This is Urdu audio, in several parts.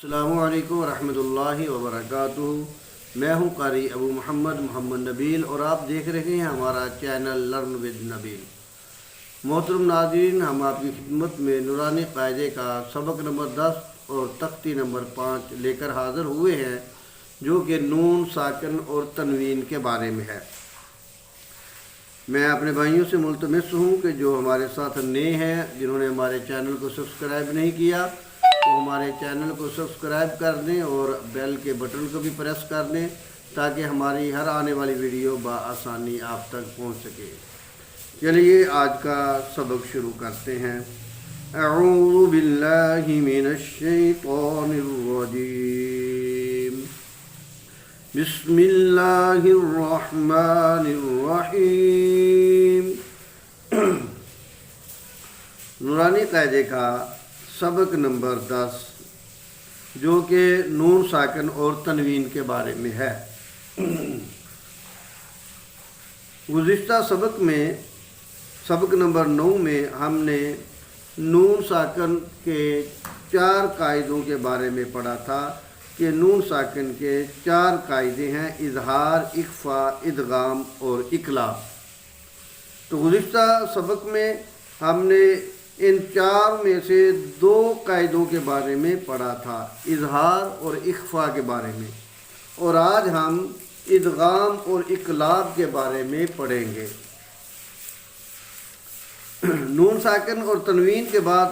السلام علیکم ورحمۃ اللہ وبرکاتہ۔ میں ہوں قاری ابو محمد نبیل اور آپ دیکھ رہے ہیں ہمارا چینل لرن ود نبیل۔ محترم ناظرین، ہم آپ کی خدمت میں نورانی قاعدے کا سبق نمبر 10 اور تختی نمبر 5 لے کر حاضر ہوئے ہیں، جو کہ نون ساکن اور تنوین کے بارے میں ہے۔ میں اپنے بھائیوں سے ملتمس ہوں کہ جو ہمارے ساتھ نئے ہیں، جنہوں نے ہمارے چینل کو سبسکرائب نہیں کیا، تو ہمارے چینل کو سبسکرائب کر دیں اور بیل کے بٹن کو بھی پریس کر دیں تاکہ ہماری ہر آنے والی ویڈیو بآسانی آپ تک پہنچ سکے۔ چلیے آج کا سبق شروع کرتے ہیں۔ اعوذ باللہ من الشیطان الرجیم، بسم اللہ الرحمن الرحیم۔ نورانی قاعدے کا سبق نمبر 10، جو کہ نون ساکن اور تنوین کے بارے میں ہے۔ گزشتہ سبق نمبر 9 میں ہم نے نون ساکن کے 4 قاعدوں کے بارے میں پڑھا تھا کہ نون ساکن کے 4 قاعدے ہیں: اظہار، اخفا، ادغام اور اقلاب۔ تو گزشتہ سبق میں ہم نے ان 4 میں سے 2 قاعدوں کے بارے میں پڑھا تھا، اظہار اور اخفا کے بارے میں، اور آج ہم ادغام اور اقلاب کے بارے میں پڑھیں گے۔ نون ساکن اور تنوین کے بعد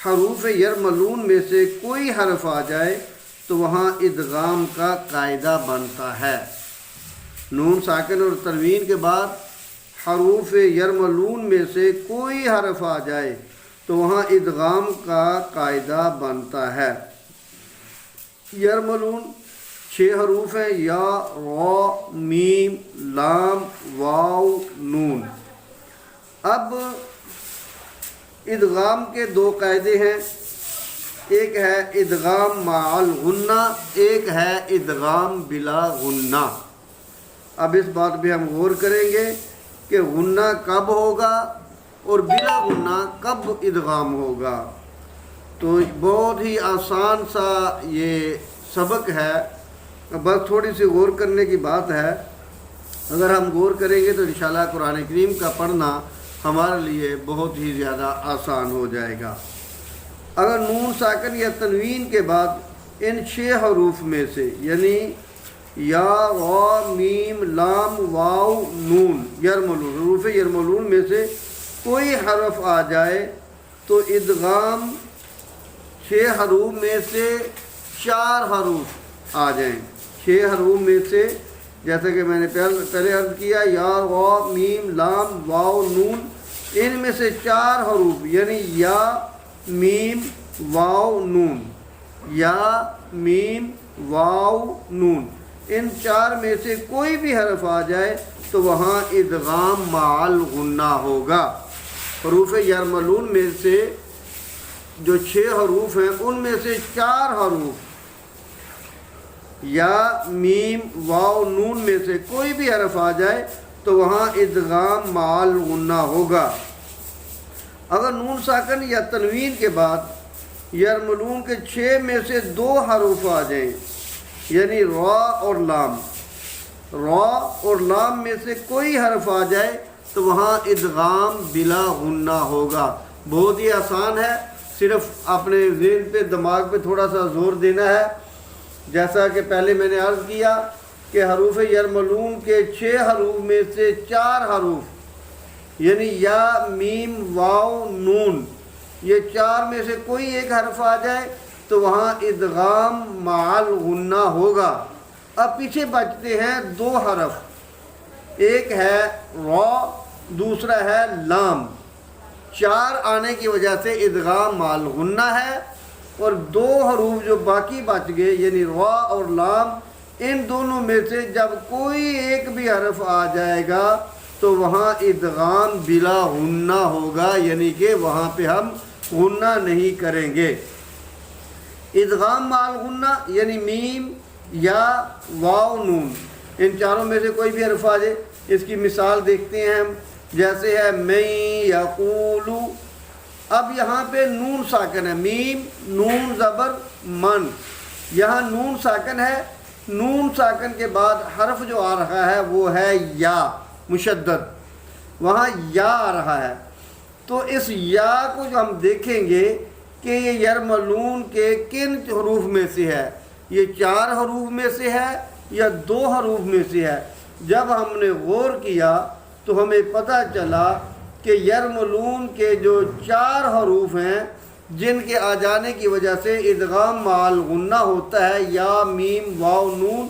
حروف یرملون میں سے کوئی حرف آ جائے تو وہاں ادغام کا قاعدہ بنتا ہے۔ نون ساکن اور تنوین کے بعد حروف یرملون میں سے کوئی حرف آ جائے تو وہاں ادغام کا قاعدہ بنتا ہے۔ یرملون 6 حروف ہیں: یا، را، میم، لام، واو، نون۔ اب ادغام کے 2 قاعدے ہیں، ایک ہے ادغام مع الغنہ، ایک ہے ادغام بلا غنہ۔ اب اس بات پہ ہم غور کریں گے کہ غنہ کب ہوگا اور بلا غنہ کب ادغام ہوگا۔ تو بہت ہی آسان سا یہ سبق ہے، بس تھوڑی سی غور کرنے کی بات ہے۔ اگر ہم غور کریں گے تو انشاءاللہ قرآن کریم کا پڑھنا ہمارے لیے بہت ہی زیادہ آسان ہو جائے گا۔ اگر نون ساکن یا تنوین کے بعد ان 6 حروف میں سے یعنی یا، را، میم، لام، واو، نون، یرملون، حروف یرملون میں سے کوئی حرف آ جائے تو ادغام 6 حروف میں سے 4 حروف آ جائیں۔ 6 حروف میں سے، جیسا کہ میں نے پہلے عرض کیا، یا، را، میم، لام، واو، نون، ان میں سے 4 حروف یعنی یا، میم، واو، نون، یا، میم، واو، نون، ان 4 میں سے کوئی بھی حرف آ جائے تو وہاں ادغام مع الغنہ ہوگا۔ حروف یرملون میں سے جو 6 حروف ہیں ان میں سے 4 حروف یا، میم، واو، نون میں سے کوئی بھی حرف آ جائے تو وہاں ادغام مع الغنہ ہوگا۔ اگر نون ساکن یا تنوین کے بعد یرملون کے 6 میں سے 2 حروف آ جائیں یعنی را اور لام، را اور لام میں سے کوئی حرف آ جائے تو وہاں ادغام بلا غنہ ہوگا۔ بہت ہی آسان ہے، صرف اپنے ذہن پہ، دماغ پہ تھوڑا سا زور دینا ہے۔ جیسا کہ پہلے میں نے عرض کیا کہ حروف یرملون کے 6 حروف میں سے 4 حروف یعنی یا، میم، واو، نون، یہ 4 میں سے کوئی ایک حرف آ جائے تو وہاں ادغام مع الغنہ ہوگا۔ اب پیچھے بچتے ہیں 2 حرف، ایک ہے را، دوسرا ہے لام۔ 4 آنے کی وجہ سے ادغام مع الغنہ ہے، اور 2 حروف جو باقی بچ گئے یعنی را اور لام، ان دونوں میں سے جب کوئی ایک بھی حرف آ جائے گا تو وہاں ادغام بلا غنہ ہوگا، یعنی کہ وہاں پہ ہم غنہ نہیں کریں گے۔ ادغام مع الغنہ یعنی میم، یا، واو، نون، ان 4 میں سے کوئی بھی حرف آ جائے۔ اس کی مثال دیکھتے ہیں ہم، جیسے ہے من یقول۔ اب یہاں پہ نون ساکن ہے، میم، نون زبر، من، یہاں نون ساکن ہے، نون ساکن کے بعد حرف جو آ رہا ہے وہ ہے یا مشدد، وہاں یا آ رہا ہے۔ تو اس یا کو جو ہم دیکھیں گے کہ یہ یرملون کے کن حروف میں سے ہے، یہ 4 حروف میں سے ہے یا 2 حروف میں سے ہے۔ جب ہم نے غور کیا تو ہمیں پتہ چلا کہ یرملون کے جو 4 حروف ہیں جن کے آ جانے کی وجہ سے ادغام مال غنہ ہوتا ہے، یا میم واو نون،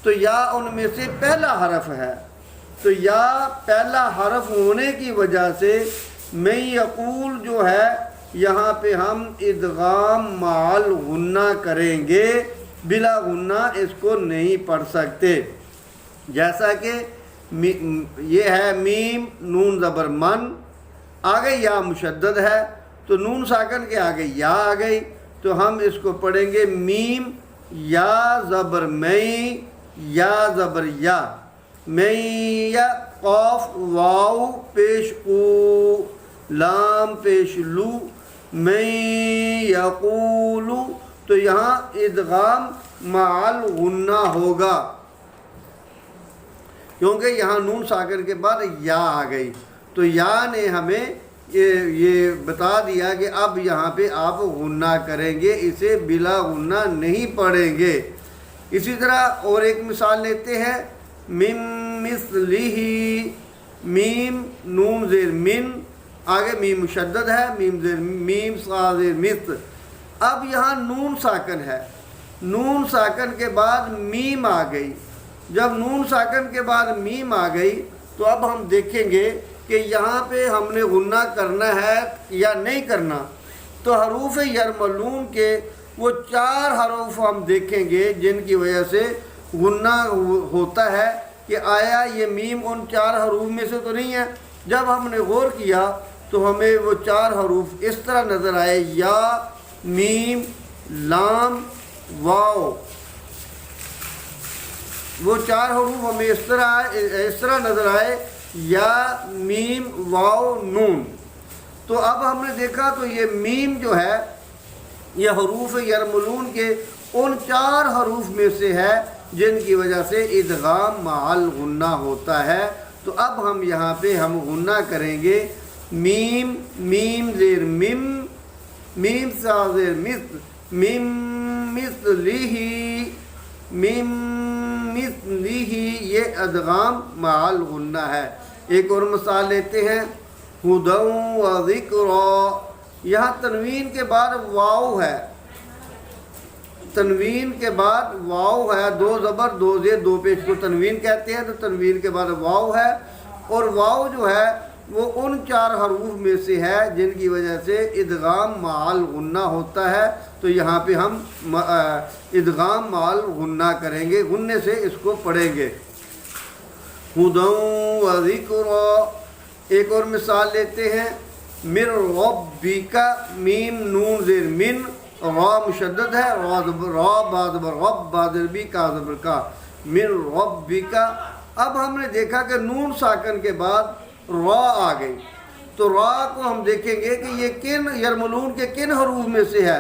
تو یا ان میں سے پہلا حرف ہے۔ تو یا پہلا حرف ہونے کی وجہ سے میں یقول جو ہے یہاں پہ ہم ادغام مال غنہ کریں گے، بلا غنہ اس کو نہیں پڑھ سکتے۔ جیسا کہ یہ ہے میم نون زبر من، آگے یا مشدد ہے تو نون ساکن کے آگے یا آ گئی، تو ہم اس کو پڑھیں گے میم یا زبر میں، یا زبر یا، میں یا، قاف واو پیش او، لام پیش لو، میں یقولو، تو یہاں ادغام مع غنہ ہوگا کیونکہ یہاں نون ساکن کے بعد یا آ گئی۔ تو یا نے ہمیں یہ بتا دیا کہ اب یہاں پہ آپ غنہ کریں گے، اسے بلا غنہ نہیں پڑھیں گے۔ اسی طرح اور ایک مثال لیتے ہیں، من مثلہ، میم نون زیر من، آگے میم مشدد ہے، میم زیر میم صا زیر مست۔ اب یہاں نون ساکن ہے، نون ساکن کے بعد میم آ گئی۔ جب نون ساکن کے بعد میم آ گئی تو اب ہم دیکھیں گے کہ یہاں پہ ہم نے غنہ کرنا ہے یا نہیں کرنا۔ تو حروف یرملون کے وہ 4 حروف ہم دیکھیں گے جن کی وجہ سے غنہ ہوتا ہے کہ آیا یہ میم ان 4 حروف میں سے تو نہیں ہے۔ جب ہم نے غور کیا تو ہمیں وہ 4 حروف اس طرح نظر آئے، یا میم لام واو، وہ 4 حروف ہمیں اس طرح نظر آئے، یا میم واو نون۔ تو اب ہم نے دیکھا تو یہ میم جو ہے یہ حروف یرملون کے ان 4 حروف میں سے ہے جن کی وجہ سے ادغام مع غنہ ہوتا ہے۔ تو اب ہم یہاں پہ ہم غنہ کریں گے، میم میم زیر میم، میم صا زیر مست، میم مثلہ، میم مثلہ، یہ ادغام مع غنہ ہے۔ ایک اور مثال لیتے ہیں، ہدی و ذکری، یہاں تنوین کے بعد واو ہے، تنوین کے بعد واو ہے، 2 زبر 2 زیر 2 پیش کو تنوین کہتے ہیں، تو تنوین کے بعد واو ہے، اور واو جو ہے وہ ان 4 حروف میں سے ہے جن کی وجہ سے ادغام مع غنہ ہوتا ہے۔ تو یہاں پہ ہم ادغام مع غنہ کریں گے، غنے سے اس کو پڑھیں گے، ہدی و ذکری۔ ایک اور مثال لیتے ہیں، من ربک، میم نون زیر من، را مشدد ہے، را با زبر رب، با زبر بی، کا زبر کا، من ربک۔ اب ہم نے دیکھا کہ نون ساکن کے بعد را آ گئی، تو را کو ہم دیکھیں گے کہ یہ کن یرملون کے کن حروف میں سے ہے،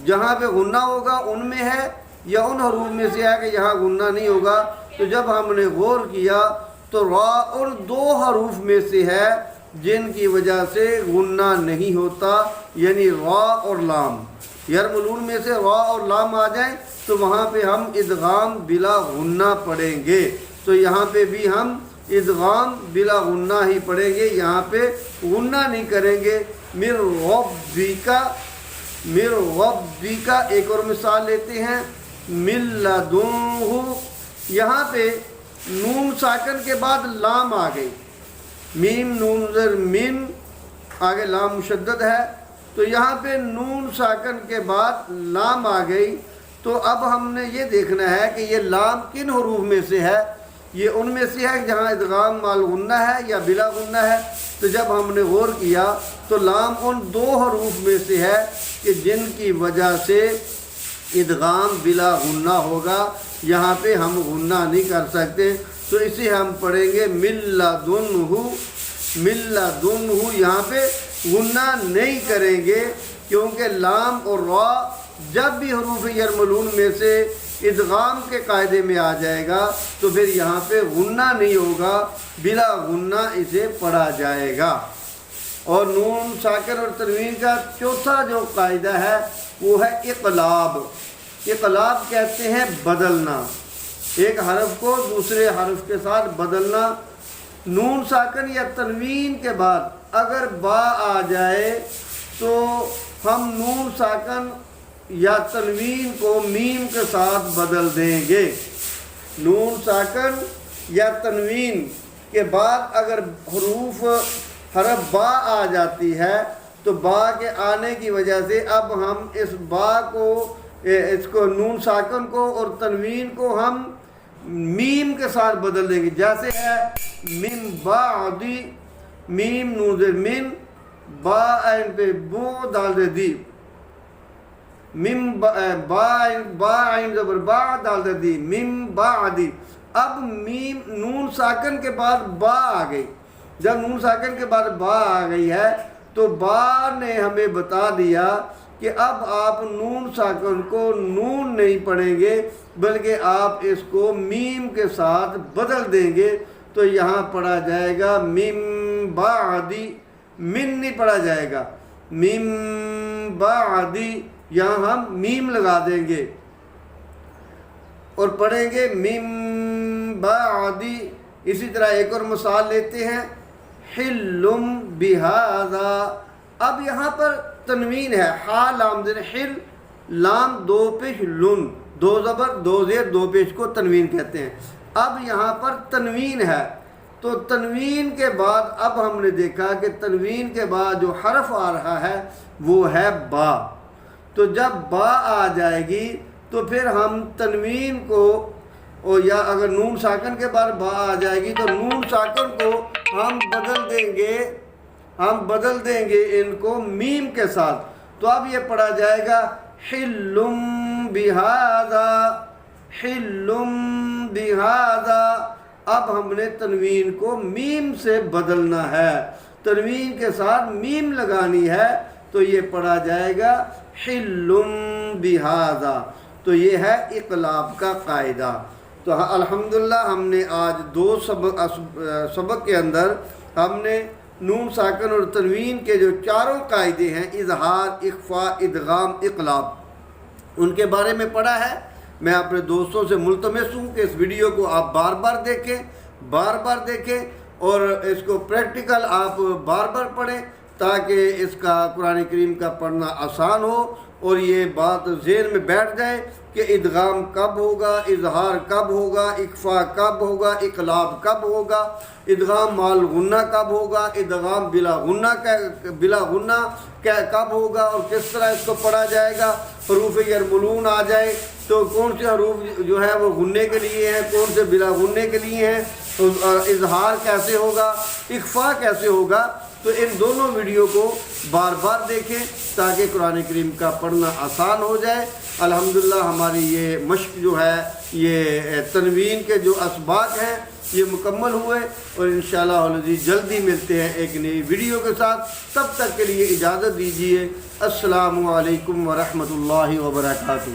جہاں پہ غنہ ہوگا ان میں ہے یا ان حروف میں سے ہے کہ یہاں غنہ نہیں ہوگا۔ تو جب ہم نے غور کیا تو را ان 2 حروف میں سے ہے جن کی وجہ سے غنہ نہیں ہوتا، یعنی را اور لام۔ یرملون میں سے را اور لام آ جائیں تو وہاں پہ ہم ادغام بلا غنہ پڑھیں گے، تو یہاں پہ بھی ہم ادغام بلا غنہ ہی پڑھیں گے، یہاں پہ غنہ نہیں کریں گے۔ من ربک، من ربک۔ ایک اور مثال لیتے ہیں، من لدنہ، یہاں پہ نون ساکن کے بعد لام آ گئی، میم نون زر من، آگے لام مشدد ہے، تو یہاں پہ نون ساکن کے بعد لام آ گئی۔ تو اب ہم نے یہ دیکھنا ہے کہ یہ لام کن حروف میں سے ہے، یہ ان میں سے ہے جہاں ادغام مع غنہ ہے یا بلا غنہ ہے۔ تو جب ہم نے غور کیا تو لام ان 2 حروف میں سے ہے کہ جن کی وجہ سے ادغام بلا غنہ ہوگا، یہاں پہ ہم غنہ نہیں کر سکتے، تو اسے ہم پڑھیں گے من لدنہ، من لدنہ۔ یہاں پہ غنہ نہیں کریں گے کیونکہ لام اور را جب بھی حروف یرملون میں سے ادغام کے قاعدے میں آ جائے گا تو پھر یہاں پہ غنہ نہیں ہوگا، بلا غنہ اسے پڑھا جائے گا۔ اور نون ساکن اور تنوین کا چوتھا جو قاعدہ ہے وہ ہے اقلاب۔ اقلاب کہتے ہیں بدلنا، ایک حرف کو دوسرے حرف کے ساتھ بدلنا۔ نون ساکن یا تنوین کے بعد اگر با آ جائے تو ہم نون ساکن یا تنوین کو میم کے ساتھ بدل دیں گے۔ نون ساکن یا تنوین کے بعد اگر حرف با آ جاتی ہے تو با کے آنے کی وجہ سے اب ہم اس کو نون ساکن کو اور تنوین کو ہم میم کے ساتھ بدل دیں گے، جیسے ہے من بعدی، میم نون زیر من، با عین پہ بو ڈال دے دی، با عین زبر با ڈال دے دی، من بعدی۔ اب میم نون ساکن کے بعد با آ گئی، جب نون ساکن کے بعد با آ گئی ہے تو با نے ہمیں بتا دیا کہ اب آپ نون ساکن کو نون نہیں پڑھیں گے بلکہ آپ اس کو میم کے ساتھ بدل دیں گے، تو یہاں پڑھا جائے گا من بعدی، من نہیں پڑھا جائے گا، من بعدی، یہاں ہم میم لگا دیں گے اور پڑھیں گے من بعدی۔ اسی طرح ایک اور مثال لیتے ہیں، حلم بہذا۔ اب یہاں پر تنوین ہے، ہا لام زیر حل، لام دو پیش لن، دو زبر دو زیر دو پیش کو تنوین کہتے ہیں۔ اب یہاں پر تنوین ہے تو تنوین کے بعد اب ہم نے دیکھا کہ تنوین کے بعد جو حرف آ رہا ہے وہ ہے با، تو جب با آ جائے گی تو پھر ہم تنوین کو، اور یا اگر نون ساکن کے بعد با آ جائے گی تو نون ساکن کو ہم بدل دیں گے ان کو میم کے ساتھ، تو اب یہ پڑھا جائے گا حلم بہذا، حلم بہذا۔ اب ہم نے تنوین کو میم سے بدلنا ہے، تنوین کے ساتھ میم لگانی ہے، تو یہ پڑھا جائے گا حلم بہذا۔ تو یہ ہے اقلاب کا قاعدہ۔ تو الحمدللہ ہم نے آج دو سبق کے اندر ہم نے نون ساکن اور تنوین کے جو چاروں قاعدے ہیں، اظہار، اخفاء، ادغام، اقلاب، ان کے بارے میں پڑھا ہے۔ میں اپنے دوستوں سے ملتمس ہوں کہ اس ویڈیو کو آپ بار بار دیکھیں اور اس کو پریکٹیکل آپ بار بار پڑھیں تاکہ اس کا قرآن کریم کا پڑھنا آسان ہو اور یہ بات ذہن میں بیٹھ جائے کہ ادغام کب ہوگا، اظہار کب ہوگا، اخفاء کب ہوگا، اقلاب کب ہوگا، ادغام مال غنہ کب ہوگا، ادغام بلا غنہ کب ہوگا اور کس طرح اس کو پڑھا جائے گا۔ حروف یرملون آ جائے تو کون سے حروف جو ہے وہ غنے کے لیے ہیں، کون سے بلا غنے کے لیے ہیں، اظہار کیسے ہوگا، اخفاء کیسے ہوگا۔ تو ان دونوں ویڈیو کو بار بار دیکھیں تاکہ قرآن کریم کا پڑھنا آسان ہو جائے۔ الحمدللہ ہماری یہ مشق جو ہے، یہ تنوین کے جو اسباق ہیں یہ مکمل ہوئے، اور انشاءاللہ العزیز جلدی ملتے ہیں ایک نئی ویڈیو کے ساتھ۔ تب تک کے لیے اجازت دیجیے۔ السلام علیکم ورحمۃ اللہ وبرکاتہ۔